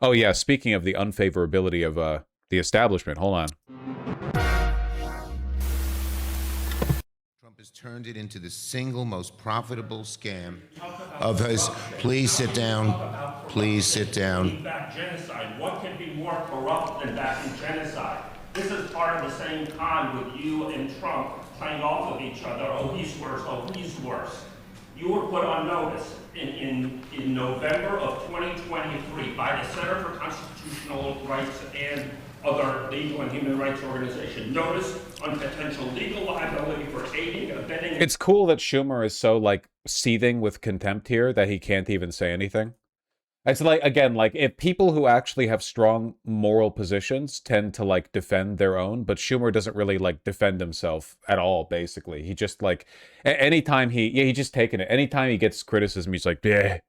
Oh yeah, speaking of the unfavorability of the establishment, hold on. Trump has turned it into the single most profitable scam of his. Please sit down. Please sit down. Back genocide. What can be more corrupt than backing genocide? This is part of the same con with you and Trump playing off of each other. Oh, he's worse. Oh, he's worse. You were put on notice in November of 2023 by the Center for Constitutional Rights and other legal and human rights organizations. Notice on potential legal liability for aiding, abetting. It's cool that Schumer is so like seething with contempt here that he can't even say anything. It's like, again, like if people who actually have strong moral positions tend to like defend their own, but Schumer doesn't really like defend himself at all, basically. He just like, anytime he's just taking it. Anytime he gets criticism, he's like, yeah,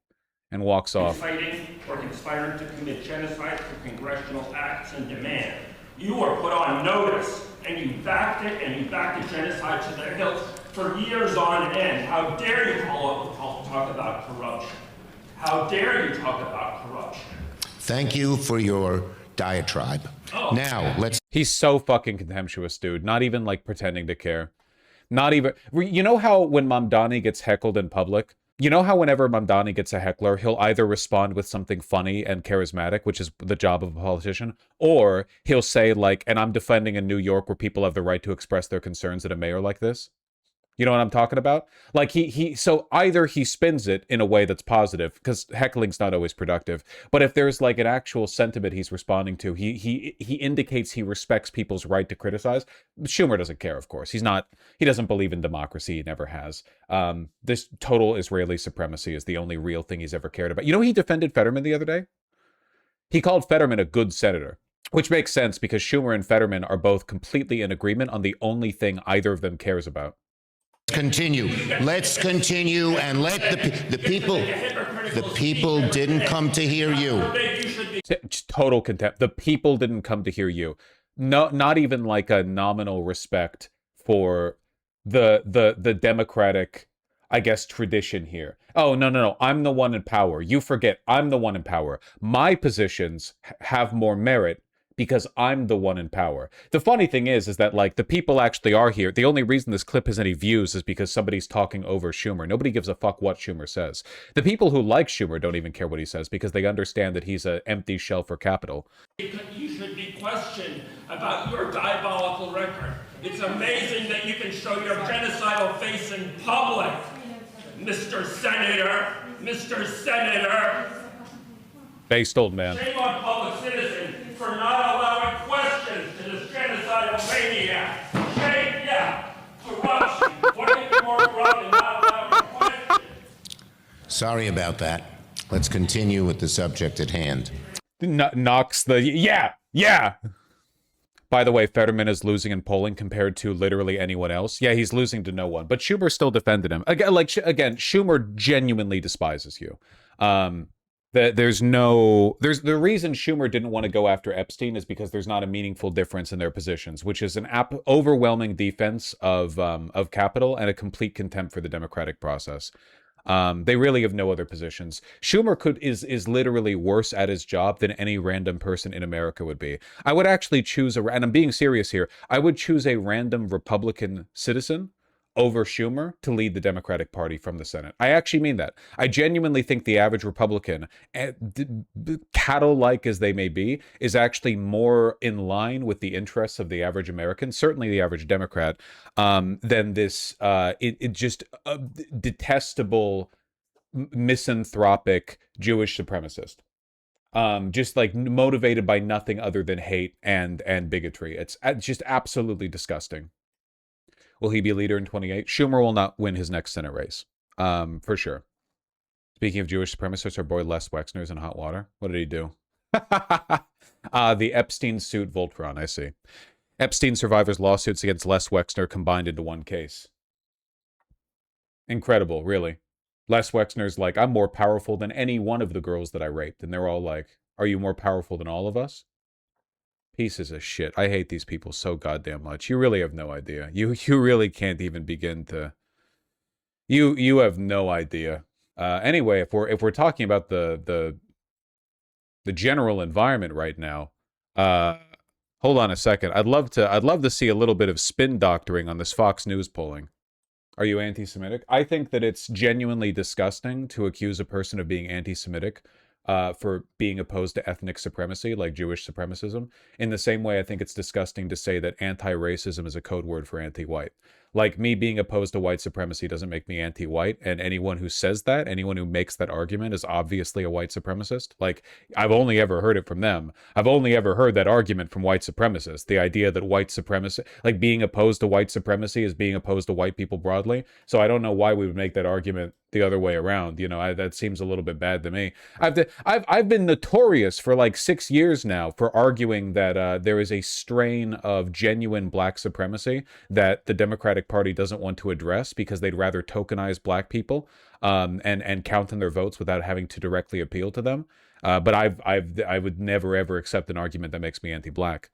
and walks off. Inciting or conspiring to commit genocide for congressional acts and demand. You were put on notice and you backed it, and you backed the genocide to the hilt for years on end. How dare you talk about corruption? How dare you talk about corruption? Thank you for your diatribe. Oh. Now, let's... He's so fucking contemptuous, dude. Not even like pretending to care. Not even... You know how when Mamdani gets heckled in public? You know how whenever Mamdani gets a heckler, he'll either respond with something funny and charismatic, which is the job of a politician, or he'll say like, and I'm defending in New York where people have the right to express their concerns at a mayor like this. You know what I'm talking about? Like so either he spins it in a way that's positive, because heckling's not always productive, but if there's like an actual sentiment he's responding to, he indicates he respects people's right to criticize. Schumer doesn't care, of course. He doesn't believe in democracy. He never has. This total Israeli supremacy is the only real thing he's ever cared about. You know, he defended Fetterman the other day? He called Fetterman a good senator, which makes sense because Schumer and Fetterman are both completely in agreement on the only thing either of them cares about. Continue. Let's continue and let the people didn't come to hear you. Total contempt. The people didn't come to hear you. No, not even like a nominal respect for the democratic, I guess, tradition here. Oh, no. I'm the one in power. You forget I'm the one in power. My positions have more merit because I'm the one in power. The funny thing is that like the people actually are here. The only reason this clip has any views is because somebody's talking over Schumer. Nobody gives a fuck what Schumer says. The people who like Schumer don't even care what he says because they understand that he's an empty shell for capital. You should be questioned about your diabolical record. It's amazing that you can show your genocidal face in public, Mr. Senator. Mr. Senator. Based old man. Shame on public citizen for not allowing questions to this genocidal maniac. Shame, yeah. Corruption. What can be more corrupt than not allowing questions? Sorry about that. Let's continue with the subject at hand. Knocks the... Yeah! By the way, Fetterman is losing in polling compared to literally anyone else. Yeah, he's losing to no one. But Schumer still defended him. Again, Schumer genuinely despises you. The reason Schumer didn't want to go after Epstein is because there's not a meaningful difference in their positions, which is an overwhelming defense of capital and a complete contempt for the democratic process. They really have no other positions. Schumer is literally worse at his job than any random person in America would be. I would actually choose and I'm being serious here, I would choose a random Republican citizen over Schumer to lead the Democratic Party from the Senate. I actually mean that. I genuinely think the average Republican, cattle-like as they may be, is actually more in line with the interests of the average American, certainly the average Democrat, than this detestable, misanthropic Jewish supremacist. Just like motivated by nothing other than hate and bigotry. It's just absolutely disgusting. Will he be a leader in 28? Schumer will not win his next Senate race, for sure. Speaking of Jewish supremacists, our boy Les Wexner's in hot water. What did he do? The Epstein suit Voltron, I see. Epstein survivors' lawsuits against Les Wexner combined into one case. Incredible, really. Les Wexner's like, I'm more powerful than any one of the girls that I raped. And they're all like, are you more powerful than all of us? Pieces of shit. I hate these people so goddamn much. You really have no idea. You really can't even begin to... You have no idea. Anyway, if we're talking about the the general environment right now. Hold on a second. I'd love to see a little bit of spin doctoring on this Fox News polling. Are you anti-Semitic? I think that it's genuinely disgusting to accuse a person of being anti-Semitic for being opposed to ethnic supremacy, like Jewish supremacism. In the same way, I think it's disgusting to say that anti-racism is a code word for anti-white. Like, me being opposed to white supremacy doesn't make me anti-white, and anyone who says that, anyone who makes that argument is obviously a white supremacist. Like, I've only ever heard it from them. I've only ever heard that argument from white supremacists. The idea that white supremacy, like being opposed to white supremacy is being opposed to white people broadly. So I don't know why we would make that argument the other way around. You know, that seems a little bit bad to me. I've been notorious for like 6 years now for arguing that there is a strain of genuine black supremacy that the Democratic Party doesn't want to address because they'd rather tokenize black people and count in their votes without having to directly appeal to them. But I would never ever accept an argument that makes me anti-black.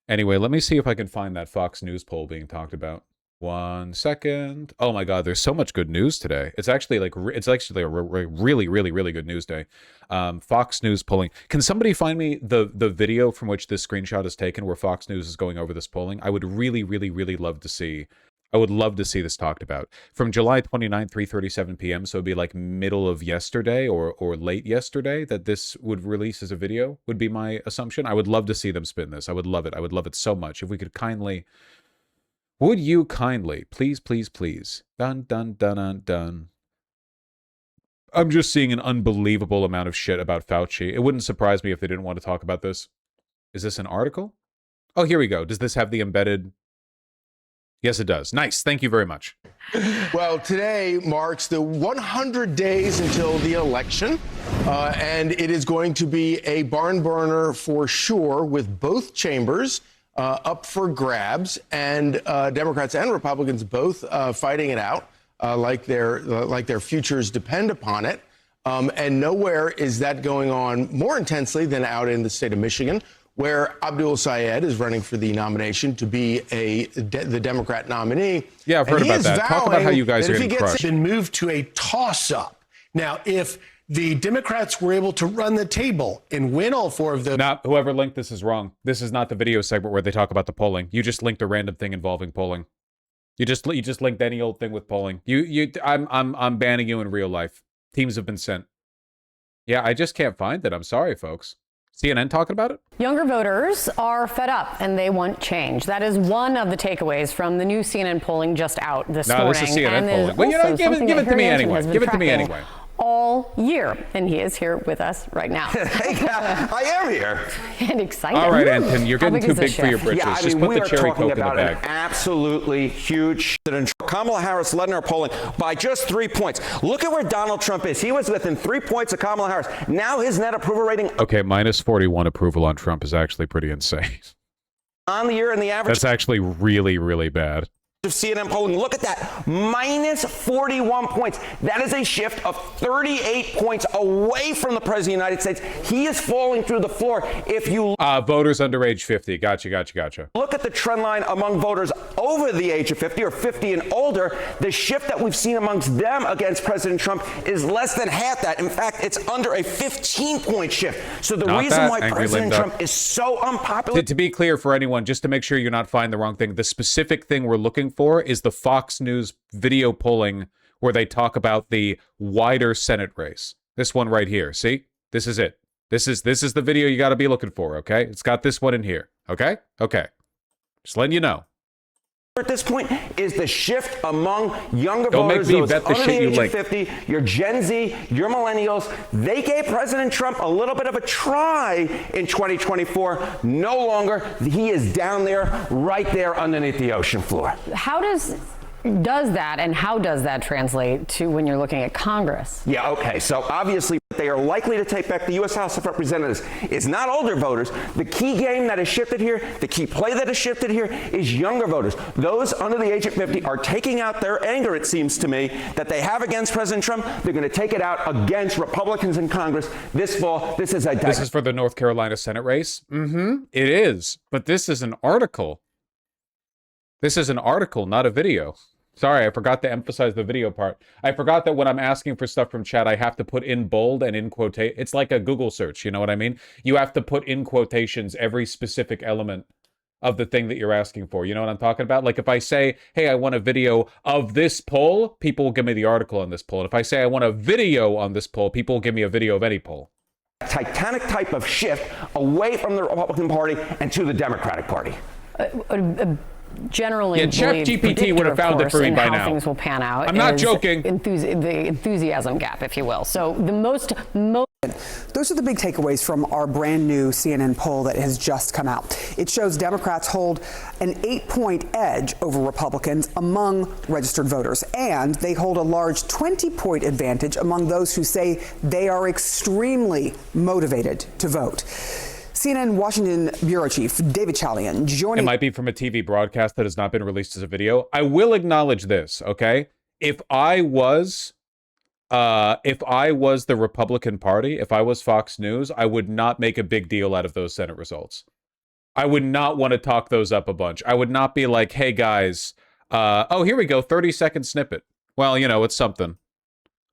Anyway, let me see if I can find that Fox News poll being talked about. 1 second. Oh my God, there's so much good news today. It's actually like a really good news day. Fox News polling. Can somebody find me the video from which this screenshot is taken where Fox News is going over this polling? I would really love to see. I would love to see this talked about. From July 29th, 3:37 p.m. So it'd be like middle of yesterday or late yesterday that this would release as a video, would be my assumption. I would love to see them spin this. I would love it. I would love it so much. If we could kindly... Would you kindly, please, dun, dun, dun, dun, dun. I'm just seeing an unbelievable amount of shit about Fauci. It wouldn't surprise me if they didn't want to talk about this. Is this an article? Oh, here we go. Does this have the embedded? Yes, it does. Nice. Thank you very much. Well, today marks the 100 days until the election, and it is going to be a barn burner for sure, with both chambers up for grabs, and Democrats and Republicans both fighting it out like their futures depend upon it. And nowhere is that going on more intensely than out in the state of Michigan, where Abdul Sayed is running for the nomination to be the Democrat nominee. Yeah, I've heard about that. Talk about how you guys are getting crushed. Been moved to a toss-up. Now, if the Democrats were able to run the table and win all four of those. Now, whoever linked this is wrong. This is not the video segment where they talk about the polling. You just linked a random thing involving polling. You just linked any old thing with polling. I'm banning you in real life. Teams have been sent. Yeah, I just can't find it. I'm sorry, folks. CNN talking about it? Younger voters are fed up and they want change. That is one of the takeaways from the new CNN polling just out this morning. No, this is CNN polling. Well, you know, give it to me anyway. Give it to me anyway. All year, and he is here with us right now. Hey, I am here. And excited. All right, Anton, you're getting too big for your britches. Yeah, I mean, just put we the are cherry talking coke in the about bag. an absolutely huge. Kamala Harris led in our polling by just 3 points. Look at where Donald Trump is. He was within 3 points of Kamala Harris. Now his net approval rating. Okay, minus 41 approval on Trump is actually pretty insane. On the year, and the average. That's actually really bad. Of CNN polling, look at that, minus 41 points. That is a shift of 38 points away from the president of the United States. He is falling through the floor. If you voters under age 50, gotcha. Look at the trend line among voters over the age of 50 or 50 and older, the shift that we've seen amongst them against President Trump is less than half that. In fact, it's under a 15-point shift. So the reason why President Trump is so unpopular. To be clear for anyone, just to make sure you're not finding the wrong thing, the specific thing we're looking for is the Fox News video polling where they talk about the wider Senate race. This one right here. See? This is it. This is the video you got to be looking for, okay? It's got this one in here, okay? Okay. Just letting you know. At this point is the shift among younger Don't voters, make me those bet the under the shit you age like. of 50, your Gen Z, your millennials. They gave President Trump a little bit of a try in 2024. No longer. He is down there, right there underneath the ocean floor. How does that translate to when you're looking at Congress? Yeah, okay. So obviously they are likely to take back the U.S. House of Representatives. It's not older voters. The key game that has shifted here, the key play that has shifted here is younger voters. Those under the age of 50 are taking out their anger, it seems to me, that they have against President Trump. They're going to take it out against Republicans in Congress this fall. This is for the North Carolina Senate race? It is. But this is an article. This is an article, not a video. Sorry, I forgot to emphasize the video part. I forgot that when I'm asking for stuff from chat, I have to put in bold and in quotation. It's like a Google search, you know what I mean? You have to put in quotations every specific element of the thing that you're asking for. You know what I'm talking about? Like if I say, hey, I want a video of this poll, people will give me the article on this poll. And if I say I want a video on this poll, people will give me a video of any poll. Titanic type of shift away from the Republican Party and to the Democratic Party. Generally, Yeah, ChatGPT would have found it for me by now. Things will pan out. I'm not joking. The enthusiasm gap, if you will. So the most. Those are the big takeaways from our brand new CNN poll that has just come out. It shows Democrats hold an 8-point edge over Republicans among registered voters, and they hold a large 20-point advantage among those who say they are extremely motivated to vote. CNN Washington Bureau Chief David Chalian joining. It might be from a TV broadcast that has not been released as a video. I will acknowledge this, okay? If I was the Republican Party, if I was Fox News, I would not make a big deal out of those Senate results. I would not want to talk those up a bunch. I would not be like, hey guys, oh, here we go, 30-second snippet. Well, you know, it's something.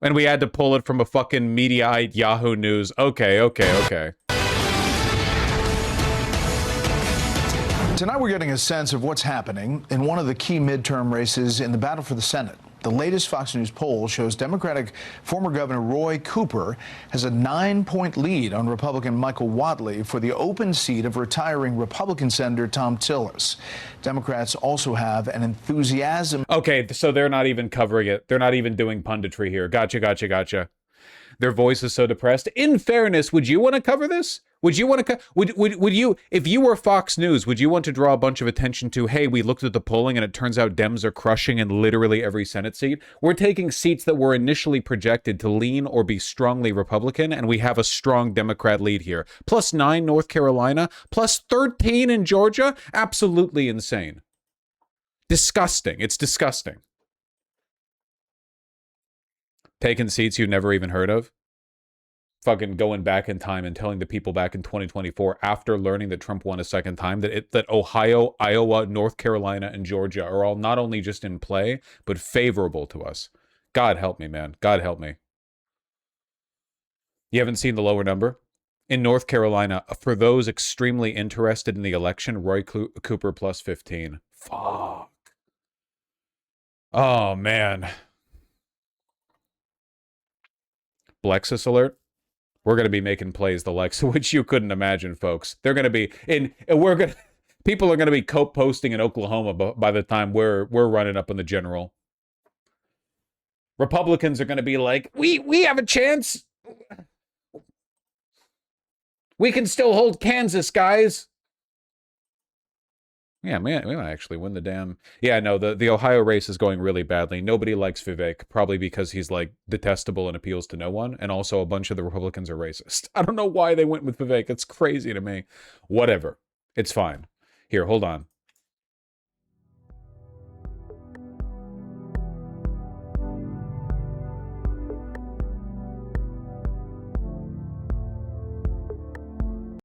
And we had to pull it from a fucking Mediaite Yahoo News. Okay. Tonight we're getting a sense of what's happening in one of the key midterm races in the battle for the Senate. The latest Fox News poll shows Democratic former Governor Roy Cooper has a 9-point lead on Republican Michael Whatley for the open seat of retiring Republican Senator Tom Tillis. Democrats also have an enthusiasm. Okay, so they're not even covering it. They're not even doing punditry here. Gotcha. Their voice is so depressed. In fairness, would you want to cover this? Would you want to would you, if you were Fox News, would you want to draw a bunch of attention to, hey, we looked at the polling and it turns out Dems are crushing in literally every Senate seat? We're taking seats that were initially projected to lean or be strongly Republican, and we have a strong Democrat lead here. +9 North Carolina, +13 in Georgia. Absolutely insane. Disgusting. It's disgusting. Taking seats you've never even heard of. Fucking going back in time and telling the people back in 2024, after learning that Trump won a second time, that Ohio, Iowa, North Carolina, and Georgia are all not only just in play, but favorable to us. God help me, man. God help me. You haven't seen the lower number? In North Carolina, for those extremely interested in the election, Roy Cooper +15. Fuck. Oh, man. Blexus alert. We're going to be making plays the likes of which you couldn't imagine, folks. They're going to be people are going to be posting in Oklahoma by the time we're running up on the general. Republicans are going to be like, we have a chance. We can still hold Kansas, guys. Yeah, man, we might actually win the damn... Yeah, no, the Ohio race is going really badly. Nobody likes Vivek, probably because he's, like, detestable and appeals to no one. And also a bunch of the Republicans are racist. I don't know why they went with Vivek. It's crazy to me. Whatever. It's fine. Here, hold on.